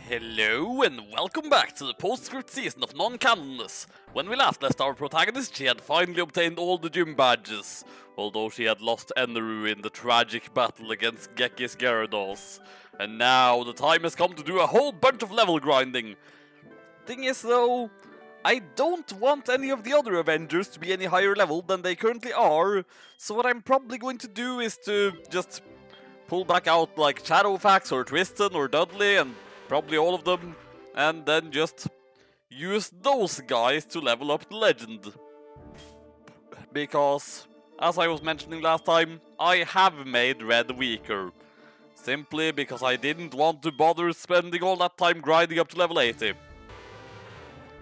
Hello and welcome back to the postscript season of non-canonness. When we last left our protagonist, she had finally obtained all the gym badges, although she had lost Eneru in the tragic battle against Gyarados. And now the time has come to do a whole bunch of level grinding. Thing is though, I don't want any of the other Avengers to be any higher level than they currently are, so what I'm probably going to do is to just pull back out like Shadowfax or Tristan or Dudley and probably all of them, and then just use those guys to level up the legend. Because, as I was mentioning last time, I have made Red weaker. Simply because I didn't want to bother spending all that time grinding up to level 80.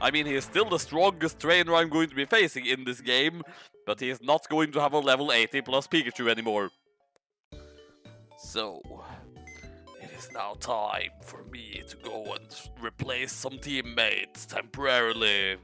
I mean, he's still the strongest trainer I'm going to be facing in this game, but he's not going to have a level 80 plus Pikachu anymore. So, it is now time for me to go and replace some teammates temporarily.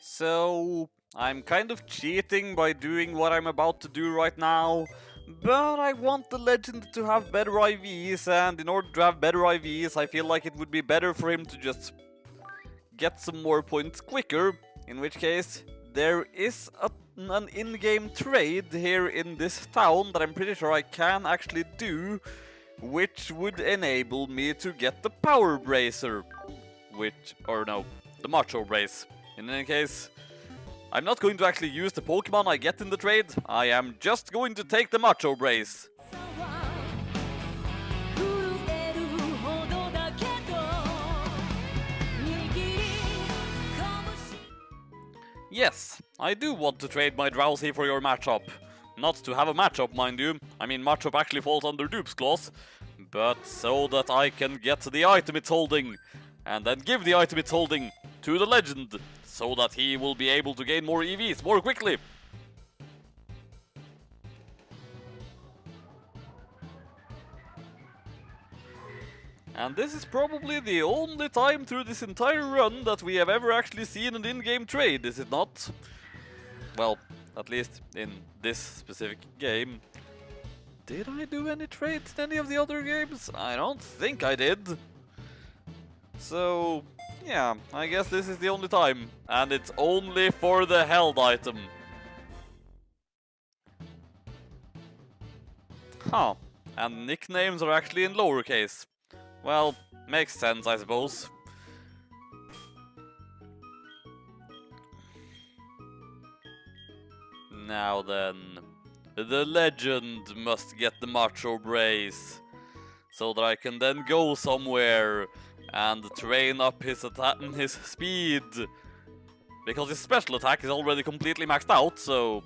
So, I'm kind of cheating by doing what I'm about to do right now, but I want the legend to have better IVs, and in order to have better IVs, I feel like it would be better for him to just get some more points quicker, in which case there is an in-game trade here in this town that I'm pretty sure I can actually do, which would enable me to get the Power Bracer, the Macho Brace. In any case, I'm not going to actually use the Pokemon I get in the trade, I am just going to take the Macho Brace. Yes, I do want to trade my Drowsy for your matchup. Not to have a matchup, mind you. I mean, matchup actually falls under Dupes Clause, but so that I can get the item it's holding, and then give the item it's holding to the legend, so that he will be able to gain more EVs more quickly. And this is probably the only time through this entire run that we have ever actually seen an in-game trade, is it not? Well, at least in this specific game. Did I do any trades in any of the other games? I don't think I did. So, yeah, I guess this is the only time. And it's only for the held item. Huh. And nicknames are actually in lowercase. Well, makes sense, I suppose. Now then, the legend must get the Macho Brace, so that I can then go somewhere and train up his speed. Because his special attack is already completely maxed out, so,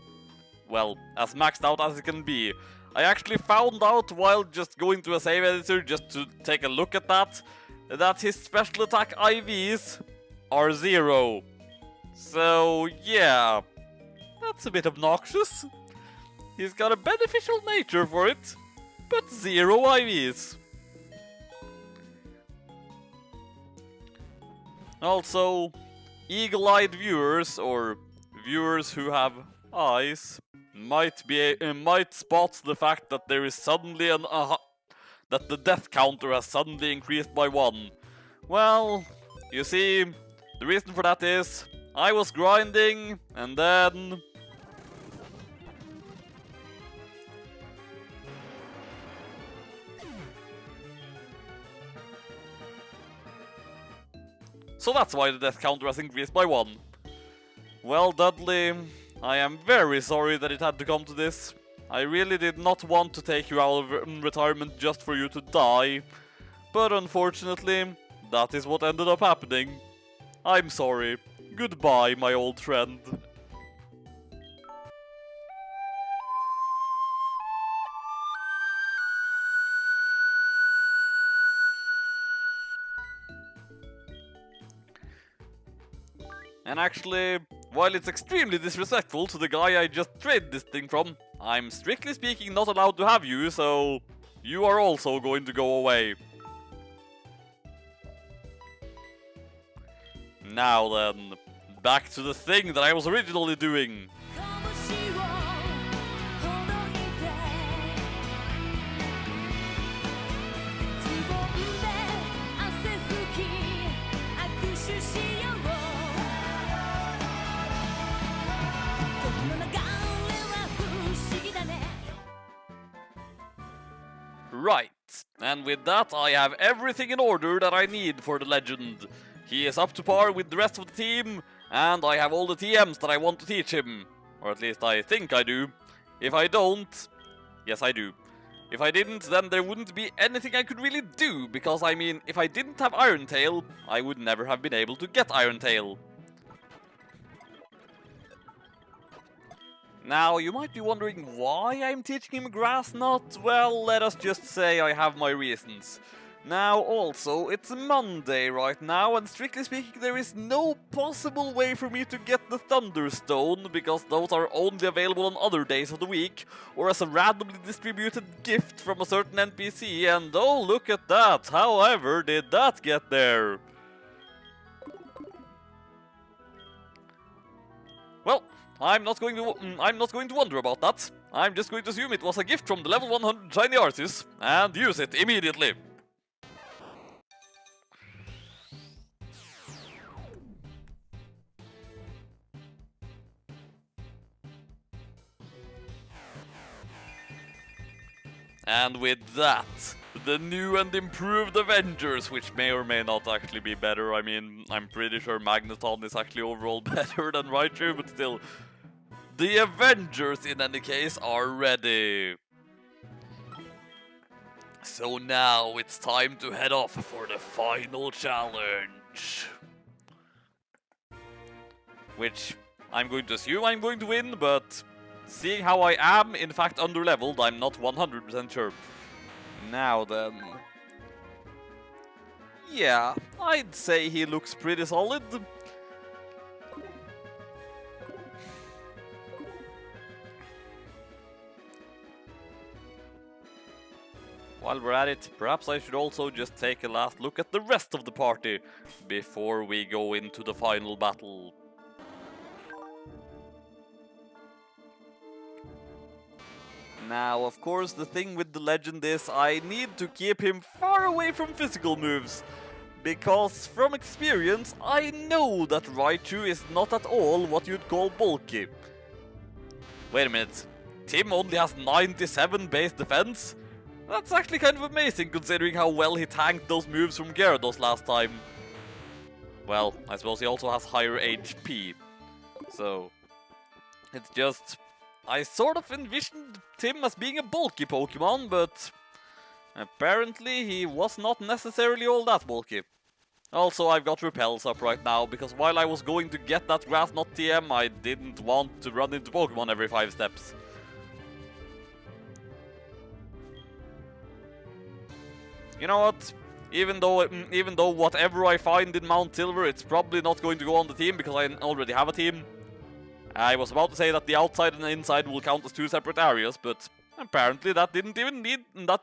well, as maxed out as it can be. I actually found out while just going to a save editor just to take a look at that his special attack IVs are 0. So, yeah, that's a bit obnoxious. He's got a beneficial nature for it, but 0 IVs. Also, eagle-eyed viewers, or viewers who have eyes, might spot the fact that there is suddenly that the death counter has suddenly increased by 1. Well, you see, the reason for that is I was grinding and then so that's why the death counter has increased by 1. Well, Dudley, I am very sorry that it had to come to this. I really did not want to take you out of retirement just for you to die. But unfortunately, that is what ended up happening. I'm sorry. Goodbye, my old friend. And actually, while it's extremely disrespectful to the guy I just traded this thing from, I'm strictly speaking not allowed to have you, so you are also going to go away. Now then, back to the thing that I was originally doing. Right, and with that I have everything in order that I need for the legend. He is up to par with the rest of the team, and I have all the TMs that I want to teach him. Or at least I think I do. If I don't, yes I do. If I didn't, then there wouldn't be anything I could really do, because I mean, if I didn't have Iron Tail, I would never have been able to get Iron Tail. Now, you might be wondering why I'm teaching him Grass Knot. Well, let us just say I have my reasons. Now, also, it's Monday right now, and strictly speaking, there is no possible way for me to get the Thunderstone, because those are only available on other days of the week, or as a randomly distributed gift from a certain NPC, and oh, look at that! However did that get there? Well, I'm not going to wonder about that. I'm just going to assume it was a gift from the level 100 Shiny Arceus, and use it immediately. And with that, the new and improved Avengers, which may or may not actually be better. I mean, I'm pretty sure Magneton is actually overall better than Raichu, but still. The Avengers, in any case, are ready. So now it's time to head off for the final challenge. Which I'm going to assume I'm going to win, but seeing how I am, in fact, underleveled, I'm not 100% sure. Now then. Yeah, I'd say he looks pretty solid. While we're at it, perhaps I should also just take a last look at the rest of the party before we go into the final battle. Now, of course, the thing with the legend is I need to keep him far away from physical moves. Because, from experience, I know that Raichu is not at all what you'd call bulky. Wait a minute, Tim only has 97 base defense? That's actually kind of amazing considering how well he tanked those moves from Gyarados last time. Well, I suppose he also has higher HP. So, it's just, I sort of envisioned Tim as being a bulky Pokemon, but apparently he was not necessarily all that bulky. Also, I've got Repels up right now, because while I was going to get that Grass Knot TM, I didn't want to run into Pokemon every 5 steps. You know what? Even though whatever I find in Mount Silver, it's probably not going to go on the team because I already have a team. I was about to say that the outside and the inside will count as 2 separate areas, but apparently that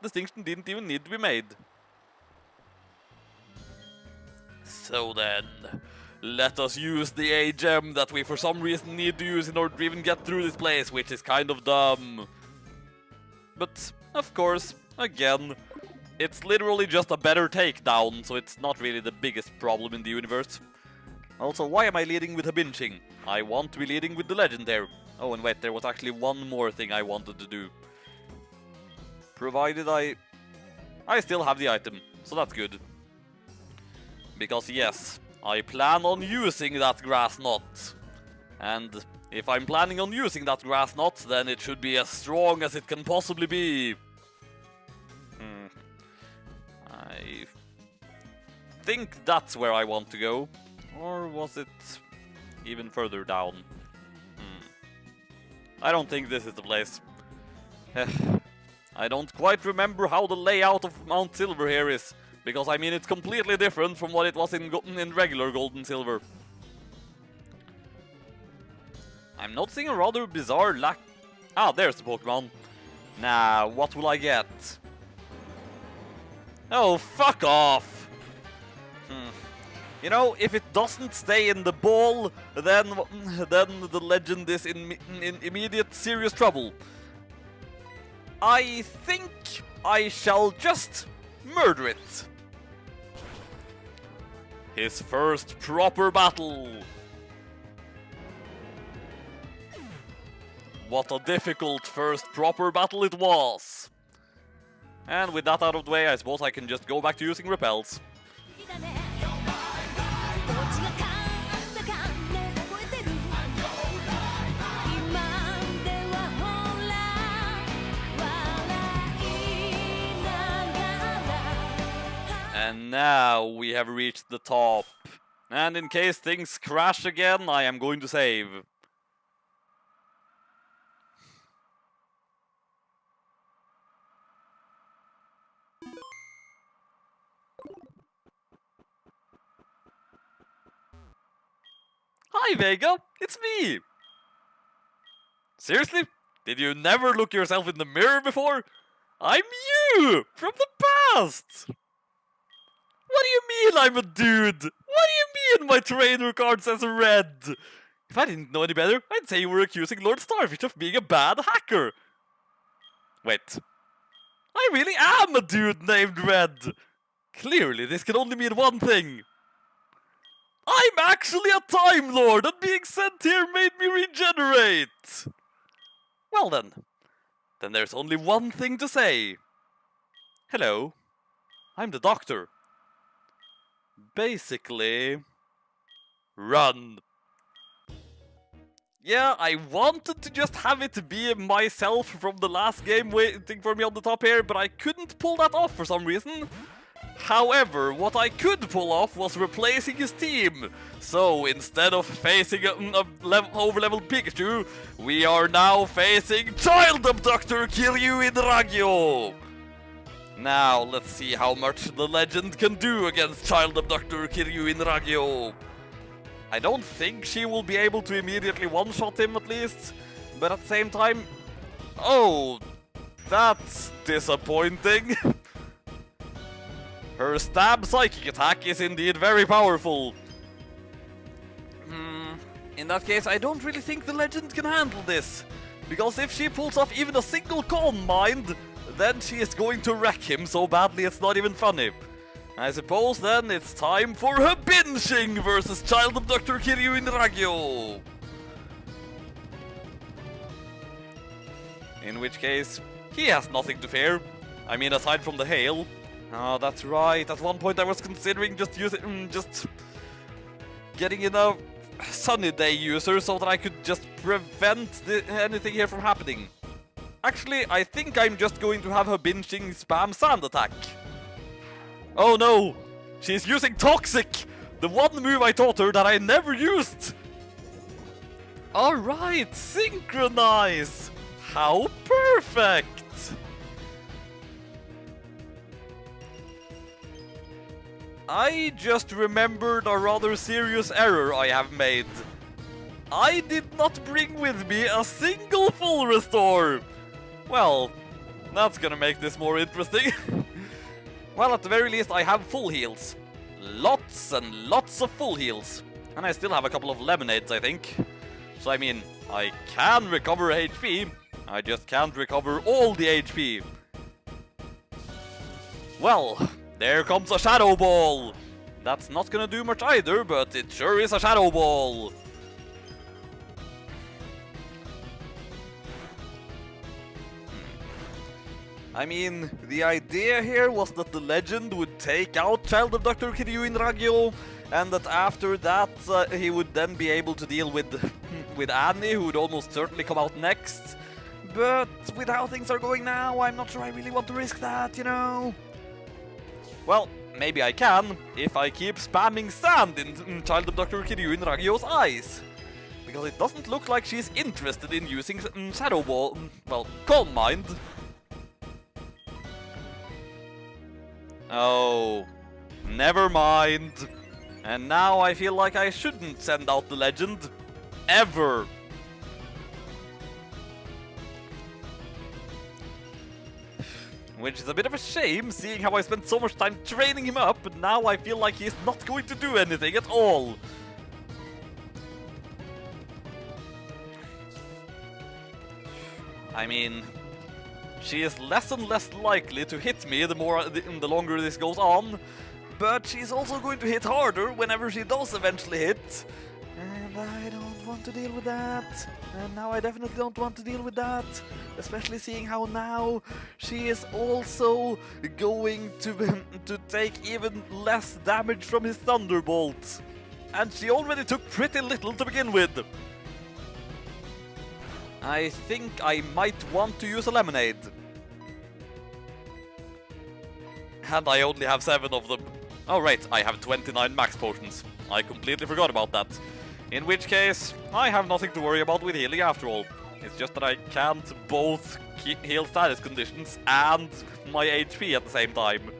distinction didn't even need to be made. So then, let us use the A-gem that we for some reason need to use in order to even get through this place, which is kind of dumb. But, of course, again, it's literally just a better takedown, so it's not really the biggest problem in the universe. Also, why am I leading with Habinching? I want to be leading with the legendary. Oh, and wait, there was actually one more thing I wanted to do. Provided I still have the item, so that's good. Because yes, I plan on using that Grass Knot. And if I'm planning on using that Grass Knot, then it should be as strong as it can possibly be. I think that's where I want to go. Or was it even further down? I don't think this is the place. I don't quite remember how the layout of Mount Silver here is. Because, I mean, it's completely different from what it was in regular Gold and Silver. I'm noticing a rather bizarre lack... Ah, there's the Pokemon. Now, what will I get? Oh, fuck off! You know, if it doesn't stay in the ball, then the legend is in immediate serious trouble. I think I shall just murder it. His first proper battle. What a difficult first proper battle it was. And with that out of the way, I suppose I can just go back to using repels. And now we have reached the top. And in case things crash again, I am going to save. Hi Vega, it's me! Seriously? Did you never look yourself in the mirror before? I'm you! From the past! What do you mean I'm a dude? What do you mean my trainer card says red? If I didn't know any better, I'd say you were accusing Lord Starfish of being a bad hacker. Wait. I really am a dude named Red! Clearly this can only mean one thing. I'm actually a Time Lord, and being sent here made me regenerate! Well then there's only one thing to say. Hello, I'm the Doctor. Basically, run. Yeah, I wanted to just have it be myself from the last game waiting for me on the top here, but I couldn't pull that off for some reason. However, what I could pull off was replacing his team. So instead of facing a over-leveled Pikachu, we are now facing Child Abductor Kiryu Inragyo. Now, let's see how much the legend can do against Child Abductor Kiryu Inragyo. I don't think she will be able to immediately one-shot him at least, but at the same time... Oh, that's disappointing. Her stab psychic attack is indeed very powerful. In that case, I don't really think the legend can handle this, because if she pulls off even a single Calm Mind, then she is going to wreck him so badly it's not even funny. I suppose then it's time for her binging versus Child Abductor Kiryu Inragyo. In which case, he has nothing to fear. I mean, aside from the hail. Oh, that's right. At one point I was considering just getting in a sunny day user so that I could just prevent anything here from happening. Actually, I think I'm just going to have her binging spam sand attack. Oh no! She's using Toxic! The one move I taught her that I never used! Alright, synchronize! How perfect! I just remembered a rather serious error I have made. I did not bring with me a single full restore! Well, that's gonna make this more interesting. Well, at the very least, I have full heals. Lots and lots of full heals. And I still have a couple of lemonades, I think. So, I mean, I can recover HP. I just can't recover all the HP. Well, there comes a Shadow Ball. That's not gonna do much either, but it sure is a Shadow Ball. I mean, the idea here was that the legend would take out Child Abductor Kiryu Inragyo, and that after that he would then be able to deal with Annie, who would almost certainly come out next. But with how things are going now, I'm not sure I really want to risk that, you know? Well, maybe I can, if I keep spamming sand in Child Abductor Kiryu Inragyo's eyes. Because it doesn't look like she's interested in using Shadow Ball, well, Calm Mind. Oh, never mind. And now I feel like I shouldn't send out the legend. Ever. Which is a bit of a shame, seeing how I spent so much time training him up, but now I feel like he's not going to do anything at all. I mean, she is less and less likely to hit me the longer this goes on, but she's also going to hit harder whenever she does eventually hit. And I don't want to deal with that. And now I definitely don't want to deal with that. Especially seeing how now she is also going to take even less damage from his Thunderbolt. And she already took pretty little to begin with. I think I might want to use a lemonade. And I only have 7 of them. Oh right, I have 29 max potions. I completely forgot about that. In which case, I have nothing to worry about with healing after all. It's just that I can't both heal status conditions and my HP at the same time.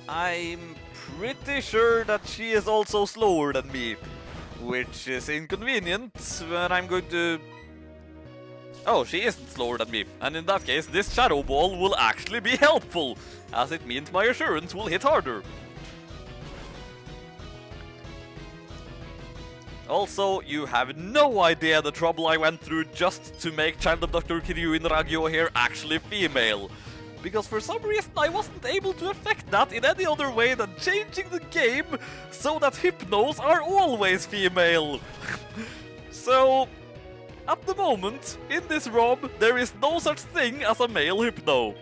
I'm pretty sure that she is also slower than me, which is inconvenient, but I'm going to... Oh, she isn't slower than me, and in that case this Shadow Ball will actually be helpful, as it means my assurance will hit harder. Also, you have no idea the trouble I went through just to make Child Abductor Kiryu Inragyo here actually female. Because for some reason I wasn't able to affect that in any other way than changing the game so that Hypnos are always female. So, at the moment, in this ROM, there is no such thing as a male Hypno.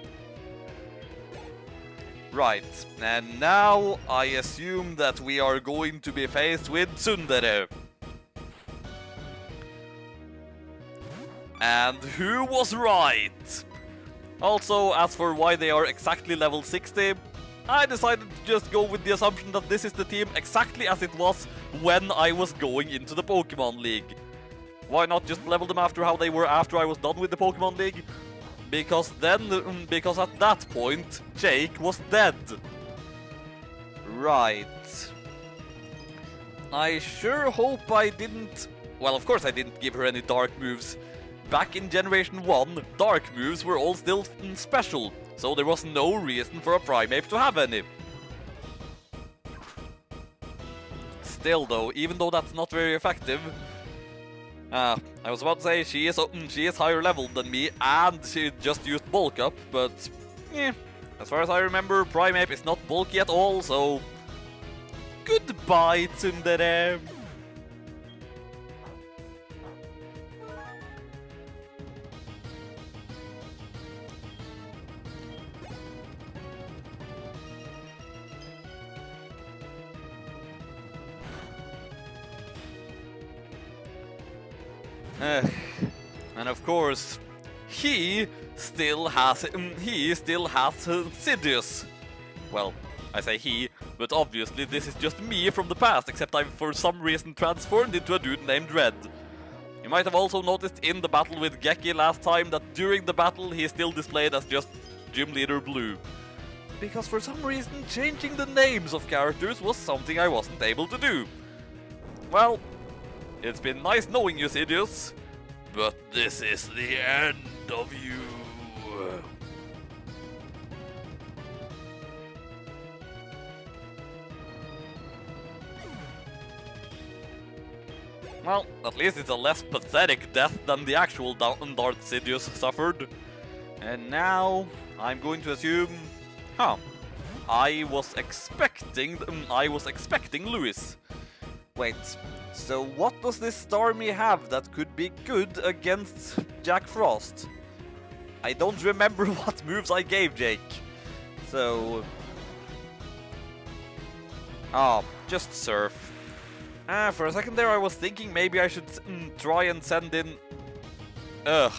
Right, and now I assume that we are going to be faced with Tsundere. And who was right? Also, as for why they are exactly level 60, I decided to just go with the assumption that this is the team exactly as it was when I was going into the Pokemon League. Why not just level them after how they were after I was done with the Pokemon League? Because at that point, Jake was dead. Right. I sure hope I didn't... Well, of course I didn't give her any dark moves. Back in Generation 1, dark moves were all still special, so there was no reason for a Primeape to have any. Still though, even though that's not very effective... I was about to say, she is higher level than me, and she just used Bulk Up, but... as far as I remember, Primeape is not bulky at all, so... Goodbye, Tsundere! And of course, he still has Sidious. Well, I say he, but obviously this is just me from the past, except I've for some reason transformed into a dude named Red. You might have also noticed in the battle with Geki last time that during the battle he still displayed as just Gym Leader Blue. Because for some reason changing the names of characters was something I wasn't able to do. Well, it's been nice knowing you, Sidious, but this is the end of you. Well, at least it's a less pathetic death than the actual Darth Sidious suffered. And now, I'm going to assume... I was expecting Lewis. Wait, so what does this Starmie have that could be good against Jack Frost? I don't remember what moves I gave Jake. So... just Surf. For a second there I was thinking maybe I should try and send in... Ugh,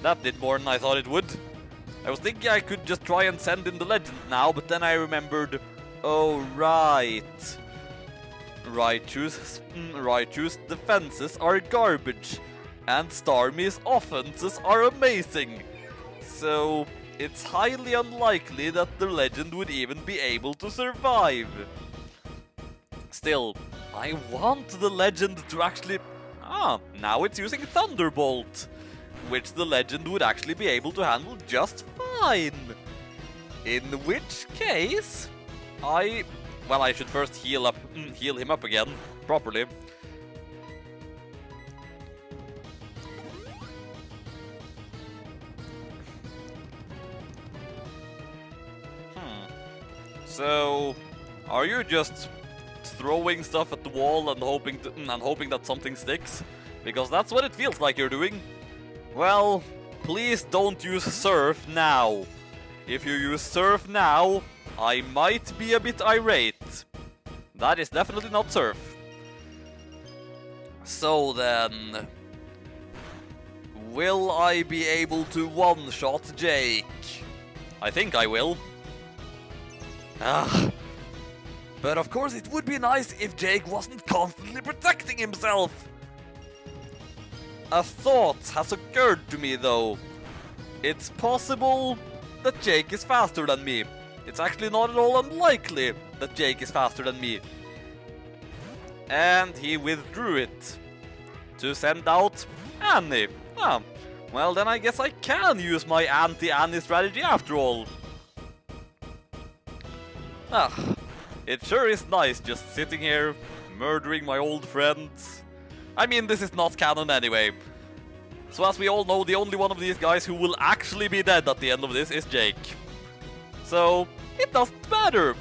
that did more than I thought it would. I was thinking I could just try and send in the legend now, but then I remembered... Oh, right. Raichu's defenses are garbage, and Starmie's offenses are amazing. So, it's highly unlikely that the legend would even be able to survive. Still, I want the legend to actually... Ah, now it's using Thunderbolt, which the legend would actually be able to handle just fine. In which case, I should first heal him up again, properly. So, are you just throwing stuff at the wall and hoping that something sticks? Because that's what it feels like you're doing. Well, please don't use Surf now. If you use Surf now, I might be a bit irate. That is definitely not Surf. So then, will I be able to one-shot Jake? I think I will. But of course it would be nice if Jake wasn't constantly protecting himself. A thought has occurred to me though. It's possible that Jake is faster than me. It's actually not at all unlikely that Jake is faster than me. And he withdrew it to send out Annie. Well then I guess I can use my anti-Annie strategy after all. It sure is nice just sitting here, murdering my old friends. I mean, this is not canon anyway. So as we all know, the only one of these guys who will actually be dead at the end of this is Jake. So, it doesn't matter.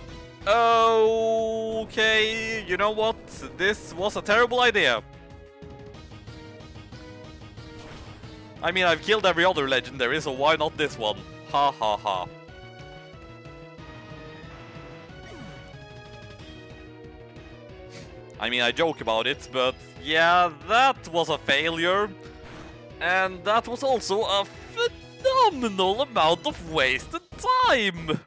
Okay, you know what? This was a terrible idea. I mean, I've killed every other legendary, so why not this one? Ha ha ha. I mean, I joke about it, but yeah, that was a failure. And that was also a phenomenal amount of wasted time!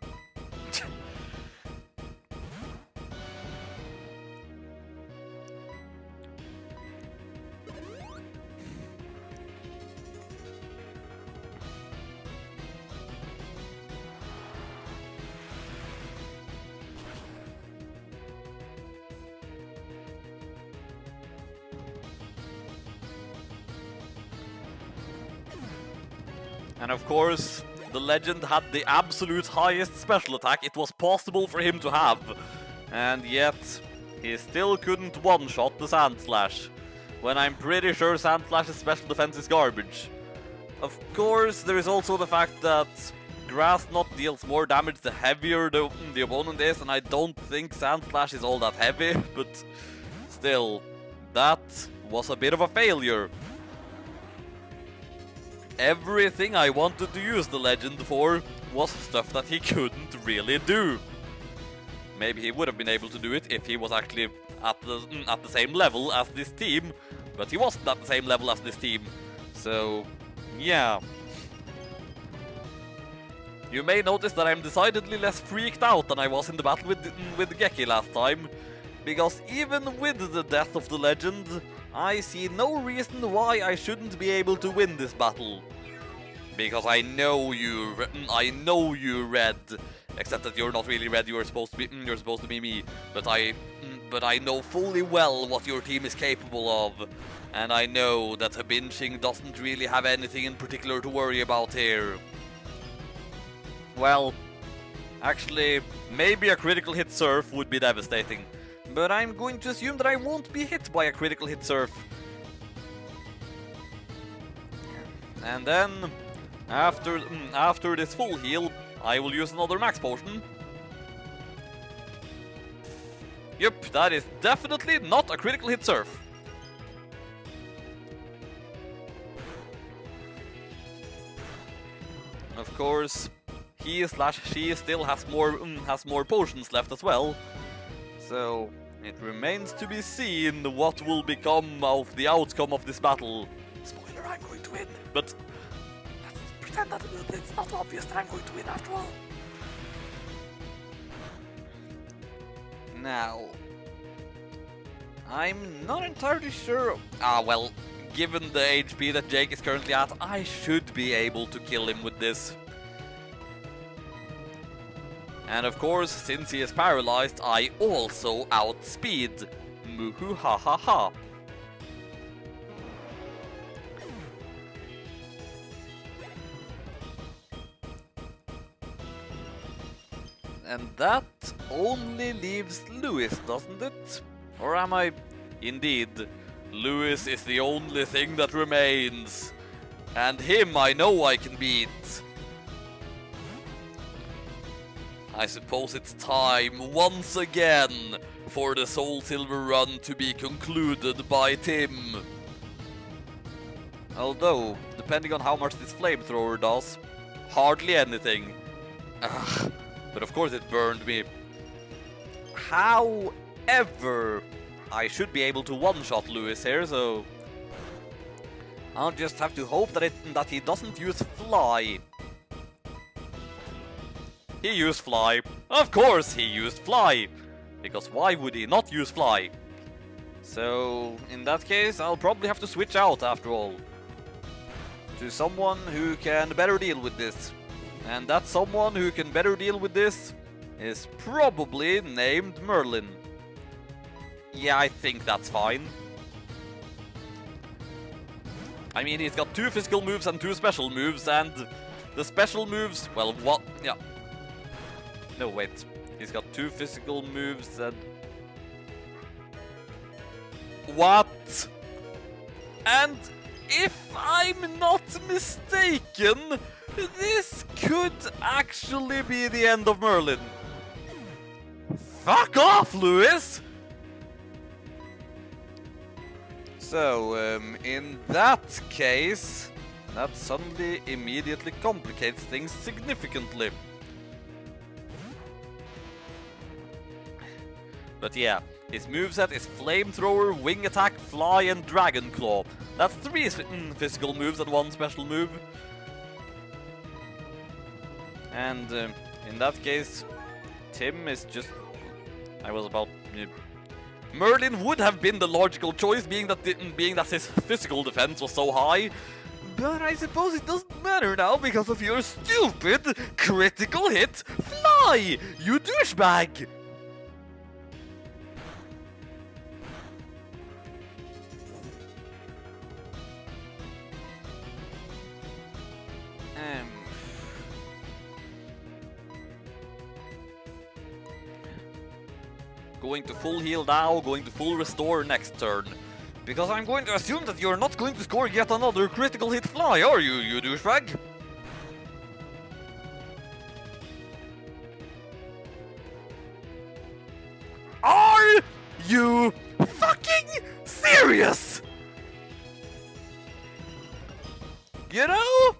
And of course, the legend had the absolute highest special attack it was possible for him to have. And yet, he still couldn't one-shot the Sandslash, when I'm pretty sure Sandslash's special defense is garbage. Of course, there is also the fact that Grass Knot deals more damage the heavier the opponent is, and I don't think Sandslash is all that heavy, but still, that was a bit of a failure. Everything I wanted to use the legend for was stuff that he couldn't really do. Maybe he would have been able to do it if he was actually at the same level as this team, but he wasn't at the same level as this team. So, yeah. You may notice that I'm decidedly less freaked out than I was in the battle with Geki last time, because even with the death of the legend, I see no reason why I shouldn't be able to win this battle. Because I know you Red. Except that you're not really Red, you're supposed to be me. But I know fully well what your team is capable of. And I know that Habinching doesn't really have anything in particular to worry about here. Well, actually, maybe a critical hit Surf would be devastating. But I'm going to assume that I won't be hit by a critical hit Surf. And then, after this full heal, I will use another max potion. Yep, that is definitely not a critical hit Surf. Of course, he/she still has more potions left as well. So, it remains to be seen what will become of the outcome of this battle. Spoiler, I'm going to win, but let's pretend that it's not obvious that I'm going to win after all. Now, I'm not entirely sure. Well, given the HP that Jake is currently at, I should be able to kill him with this. And of course, since he is paralyzed, I also outspeed. Muhu ha ha ha. And that only leaves Lewis, doesn't it? Or am I? Indeed, Lewis is the only thing that remains. And him I know I can beat. I suppose it's time, once again, for the Soul Silver run to be concluded by Tim. Although, depending on how much this flamethrower does, hardly anything. Ugh, but of course it burned me. However, I should be able to one-shot Lewis here, so I'll just have to hope that he doesn't use Fly. He used Fly. Of course he used Fly! Because why would he not use Fly? So, in that case, I'll probably have to switch out after all. To someone who can better deal with this. And that someone who can better deal with this is probably named Merlin. Yeah, I think that's fine. I mean, he's got 2 physical moves and 2 special moves, and the special moves, well, what? Yeah. No, wait. He's got 2 physical moves and... What? And if I'm not mistaken, this could actually be the end of Merlin. Fuck off, Lewis! So, in that case, that suddenly immediately complicates things significantly. But yeah, his moveset is Flamethrower, Wing Attack, Fly, and Dragon Claw. That's 3 physical moves and 1 special move. And in that case, Tim is just... I was about... Merlin would have been the logical choice, being that his physical defense was so high. But I suppose it doesn't matter now because of your stupid critical hit Fly, you douchebag! Going to full heal now, going to full restore next turn. Because I'm going to assume that you're not going to score yet another critical hit Fly, are you, you douchebag? Are you fucking serious? You know,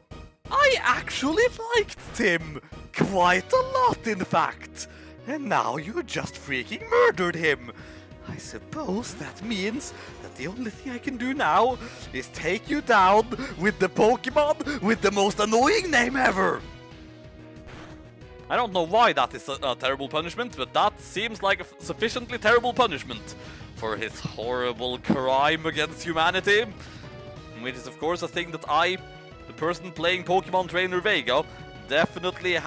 I actually liked Tim quite a lot, in fact. And now you just freaking murdered him. I suppose that means that the only thing I can do now is take you down with the Pokemon with the most annoying name ever. I don't know why that is a terrible punishment, but that seems like a sufficiently terrible punishment for his horrible crime against humanity. Which is of course a thing that I, the person playing Pokemon Trainer Vega, definitely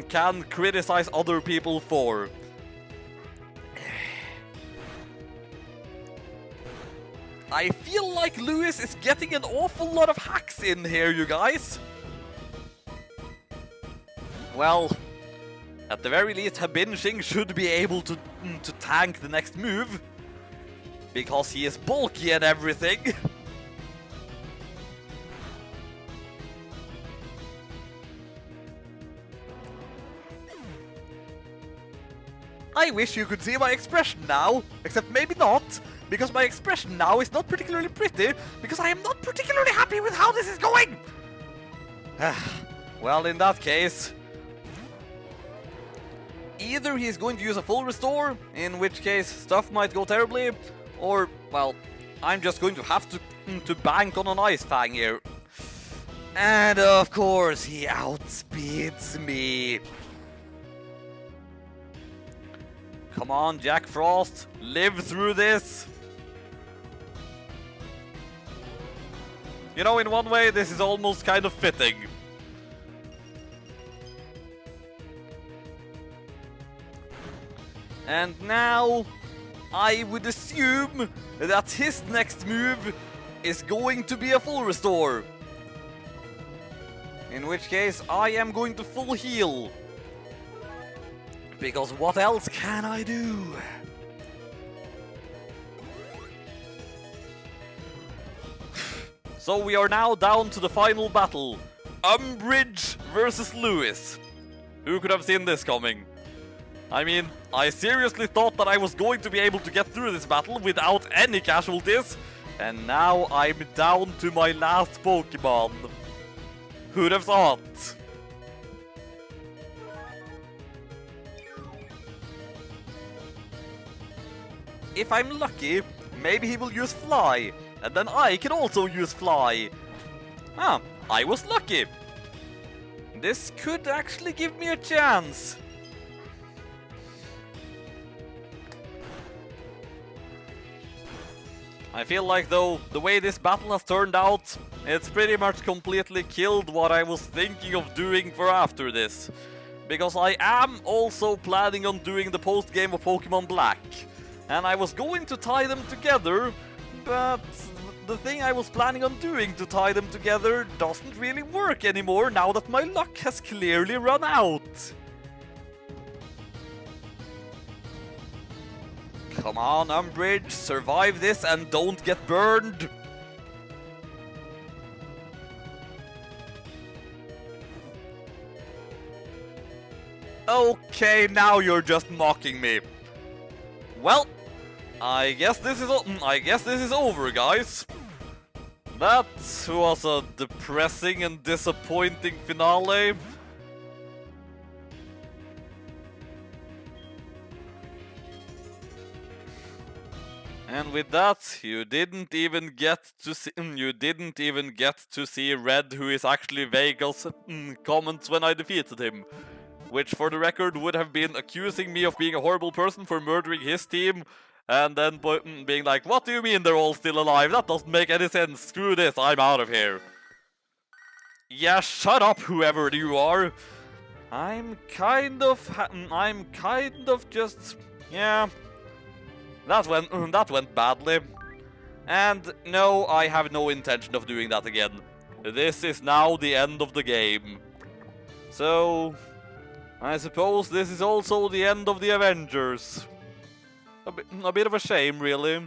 can criticize other people for. I feel like Lewis is getting an awful lot of hacks in here, you guys. Well, at the very least, Habinching should be able to tank the next move. Because he is bulky and everything. I wish you could see my expression now, except maybe not, because my expression now is not particularly pretty, because I am not particularly happy with how this is going! Well, in that case, either he's going to use a full restore, in which case stuff might go terribly, or, well, I'm just going to have to bank on an Ice Fang here. And of course he outspeeds me. Come on, Jack Frost, live through this! You know, in one way, this is almost kind of fitting. And now, I would assume that his next move is going to be a full restore. In which case, I am going to full heal. Because what else can I do? So we are now down to the final battle. Umbridge versus Lewis. Who could have seen this coming? I mean, I seriously thought that I was going to be able to get through this battle without any casualties. And now I'm down to my last Pokemon. Who'd have thought? If I'm lucky, maybe he will use Fly. And then I can also use Fly. Ah, I was lucky. This could actually give me a chance. I feel like though, the way this battle has turned out, it's pretty much completely killed what I was thinking of doing for after this. Because I am also planning on doing the post-game of Pokemon Black. And I was going to tie them together, but the thing I was planning on doing to tie them together doesn't really work anymore now that my luck has clearly run out. Come on, Umbridge, survive this and don't get burned. Okay, now you're just mocking me. Well, I guess this is over, guys. That was a depressing and disappointing finale. And with that, you didn't even get to see Red, who is actually Vega's comments when I defeated him. Which, for the record, would have been accusing me of being a horrible person for murdering his team, and then being like, what do you mean they're all still alive? That doesn't make any sense. Screw this, I'm out of here. Yeah, shut up, whoever you are. I'm kind of just, yeah. That went badly. And no, I have no intention of doing that again. This is now the end of the game. So I suppose this is also the end of the Avengers. A bit of a shame, really.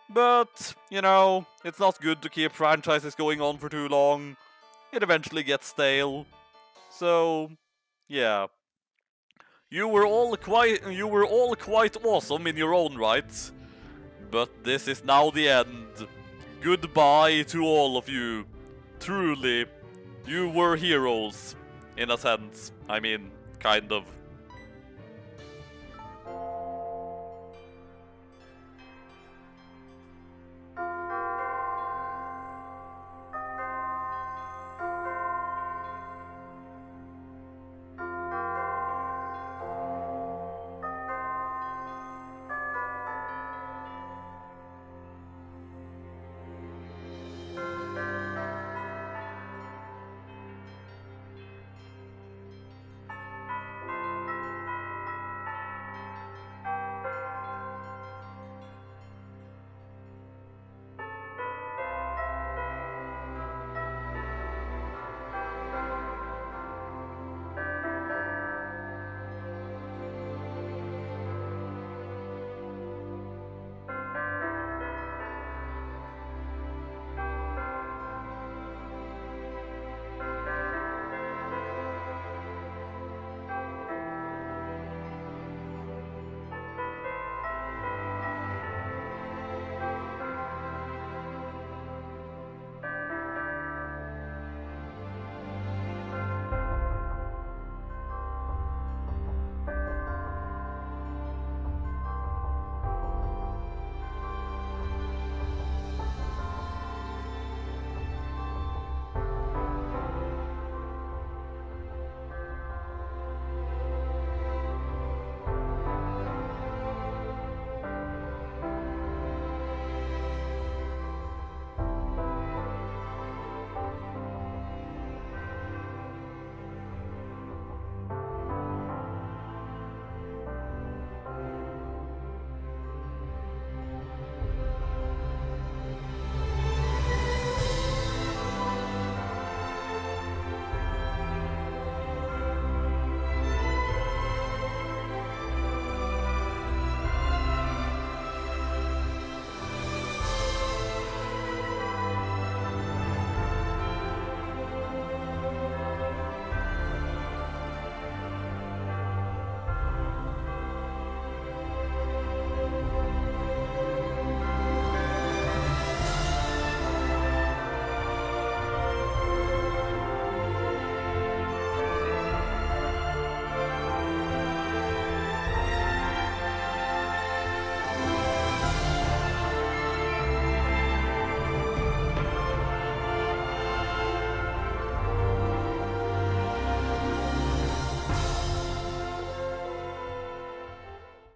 But, you know, it's not good to keep franchises going on for too long. It eventually gets stale. So, yeah. You were all quite awesome in your own right. But this is now the end. Goodbye to all of you. Truly, you were heroes. In a sense. I mean, kind of.